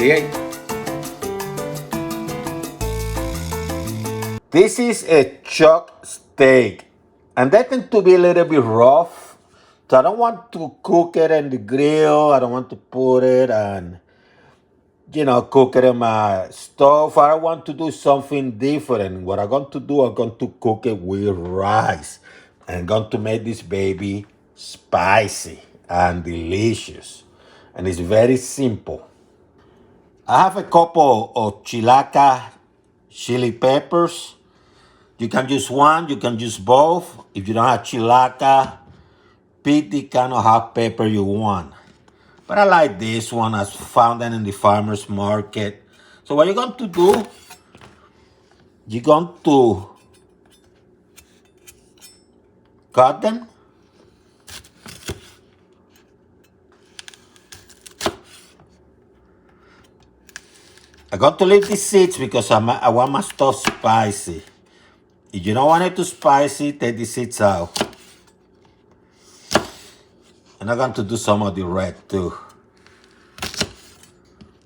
create. This is a chuck steak, and they tend to be a little bit rough. So I don't want to cook it in the grill. I don't want to put it on, cook it in my stove. I want to do something different. What I'm going to do, I'm going to cook it with rice. I'm going to make this baby spicy and delicious. And it's very simple. I have a couple of chilaca chili peppers. You can use one, you can use both. If you don't have chilaca, pick the kind of hot pepper you want. But I like this one. I found them in the farmer's market. So what you're going to do, you're going to cut them. I'm going to leave the seeds because I want my stuff spicy. If you don't want it too spicy, take the seeds out. And I'm going to do some of the red too.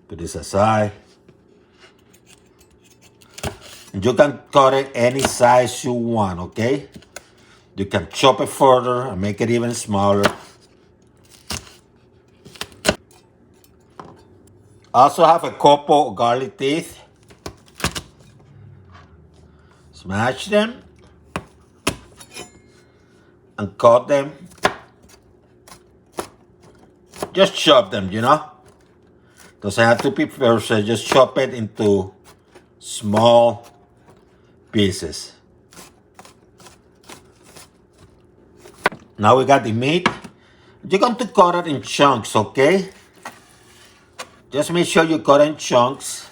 Put this aside. And you can cut it any size you want, okay? You can chop it further and make it even smaller. I also have a couple of garlic teeth. Smash them and cut them. Just chop them, Doesn't have to be perfect. Just chop it into small pieces. Now we got the meat. You're going to cut it in chunks, okay? Just make sure you cut in chunks.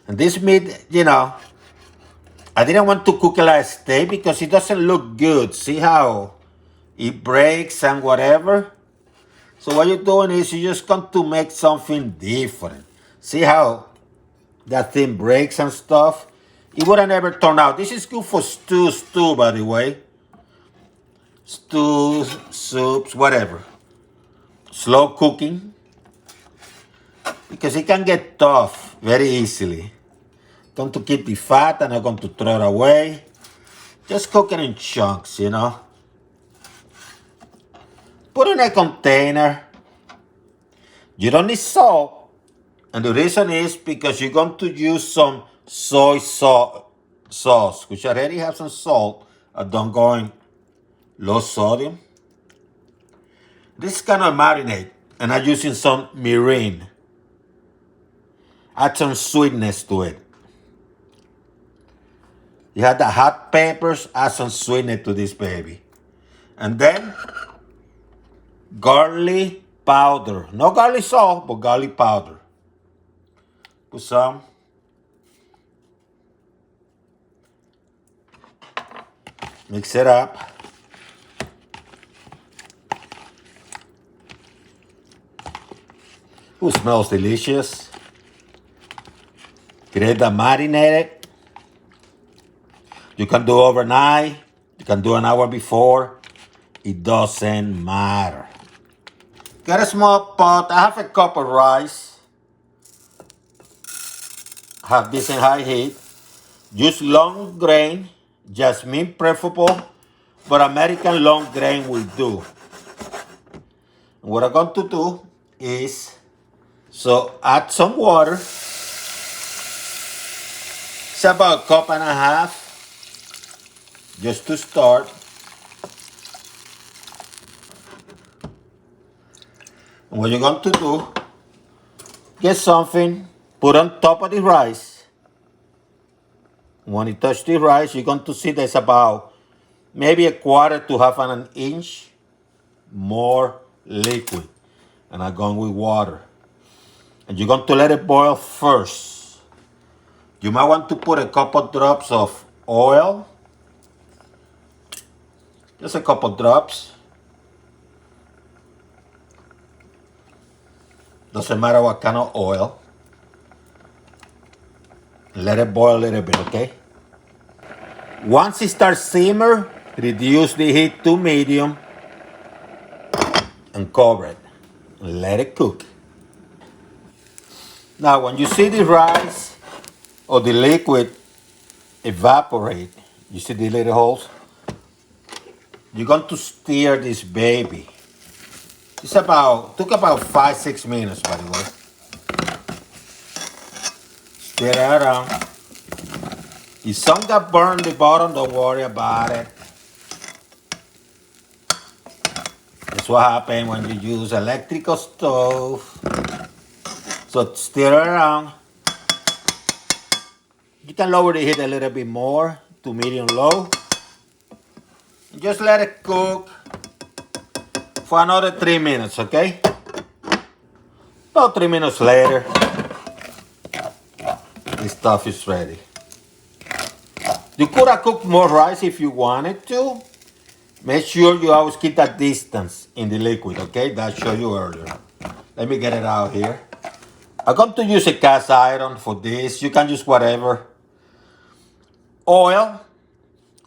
And this meat, I didn't want to cook it like steak because it doesn't look good. See how it breaks and whatever? So what you're doing is you're just going to make something different. See how that thing breaks and stuff? It would have never turned out. This is good for stew, by the way. Stews, soups, whatever. Slow cooking. Because it can get tough very easily. Going to keep the fat and I'm going to throw it away. Just cook it in chunks, Put it in a container. You don't need salt. And the reason is because you're going to use some soy sauce, which already have some salt. I don't go in low sodium. This is kind of marinade. And I'm using some mirin. Add some sweetness to it. You have the hot peppers, add some sweetness to this baby. And then, garlic powder. No garlic salt, but garlic powder. Put some. Mix it up. Ooh, smells delicious. Get that marinated. You can do overnight. You can do an hour before. It doesn't matter. Get a small pot. I have a cup of rice. Have this in high heat. Use long grain. Jasmine preferable, but American long grain will do. What I'm going to do is, add some water. It's about a cup and a half. Just to start. And what you're going to do, get something, put on top of the rice. When you touch the rice, you're going to see there's about maybe a quarter to half an inch more liquid. And I'm going with water. And you're going to let it boil first. You might want to put a couple drops of oil. Just a couple drops. Doesn't matter what kind of oil. Let it boil a little bit, okay? Once it starts simmer, reduce the heat to medium and cover it. Let it cook. Now, when you see the rice or the liquid evaporate, you see the little holes? You're going to stir this baby. Took about 5-6 minutes, by the way. Stir it around. If some got burned the bottom, don't worry about it. That's what happens when you use electrical stove. So stir it around. You can lower the heat a little bit more to medium low. And just let it cook for another 3 minutes, okay? About 3 minutes later, this stuff is ready. You could have cooked more rice if you wanted to. Make sure you always keep that distance in the liquid, okay? That I showed you earlier. Let me get it out here. I'm going to use a cast iron for this. You can use whatever. Oil.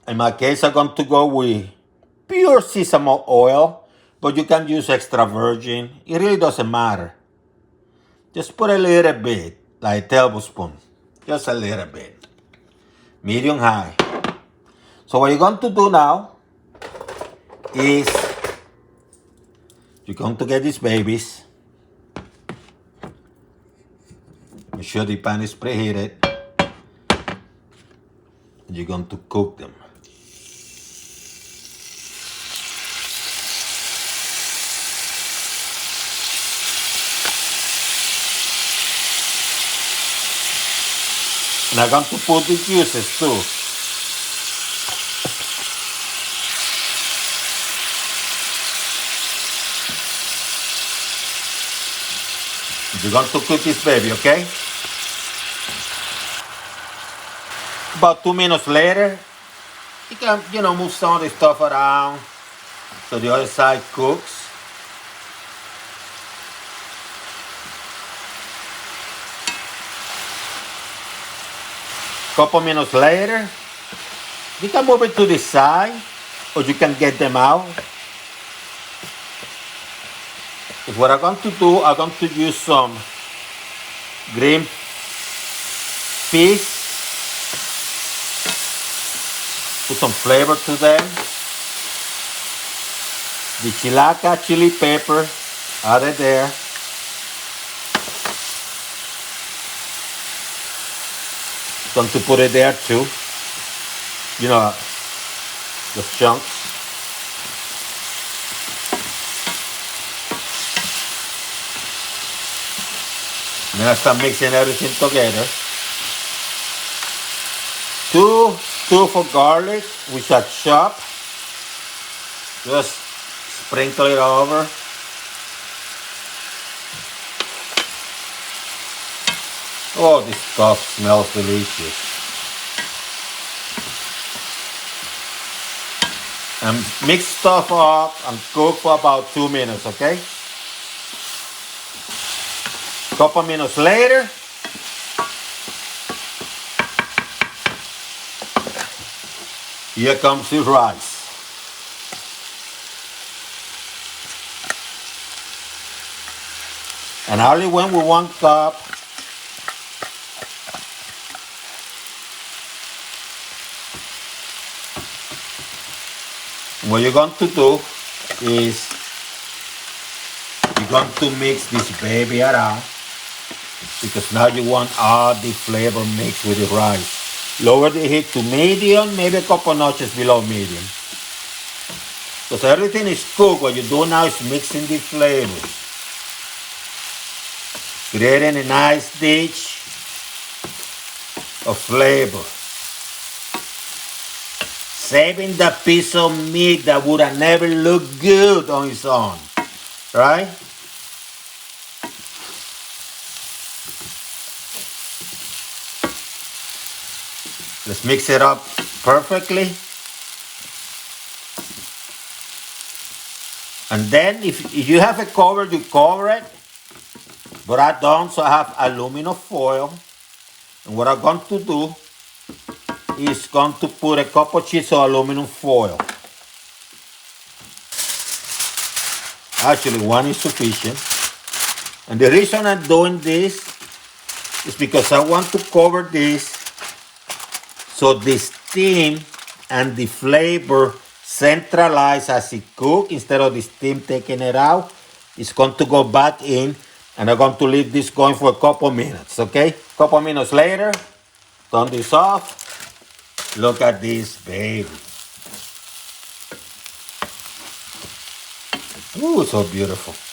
In my case, I'm going to go with pure sesame oil, but you can use extra virgin. It really doesn't matter. Just put a little bit, like a tablespoon. Just a little bit. Medium high. So what you're going to do now is you're going to get these babies. Make sure the pan is preheated. And you're going to cook them. And I'm going to put the juices too. You're going to cook this baby, okay? About 2 minutes later, you can, move some of the stuff around so the other side cooks. Couple minutes later, you can move it to the side or you can get them out. What I'm going to do, I'm going to use some green peas, put some flavor to them. The chilaca chili pepper, add it there. Going to put it there too. The chunks. Then I start mixing everything together. Two for garlic, which I chop. Just sprinkle it over. Oh, this stuff smells delicious. And mix stuff up and cook for about 2 minutes, okay? Couple minutes later, here comes the rice. And I only went with 1 cup. What you're going to do is you're going to mix this baby around, because now you want all the flavor mixed with the rice. Lower the heat to medium, maybe a couple notches below medium. Because everything is cooked. What you do now is mixing the flavors, creating a nice dish of flavor. Saving the piece of meat that would have never looked good on its own, right? Let's mix it up perfectly. And then if you have a cover, you cover it. But I don't, so I have aluminum foil. And what I'm going to do is going to put a couple sheets of aluminum foil. Actually, one is sufficient. And the reason I'm doing this is because I want to cover this so the steam and the flavor centralize as it cooks instead of the steam taking it out. It's going to go back in, and I'm going to leave this going for a couple minutes, okay? Couple minutes later, turn this off. Look at this, baby. Ooh, so beautiful.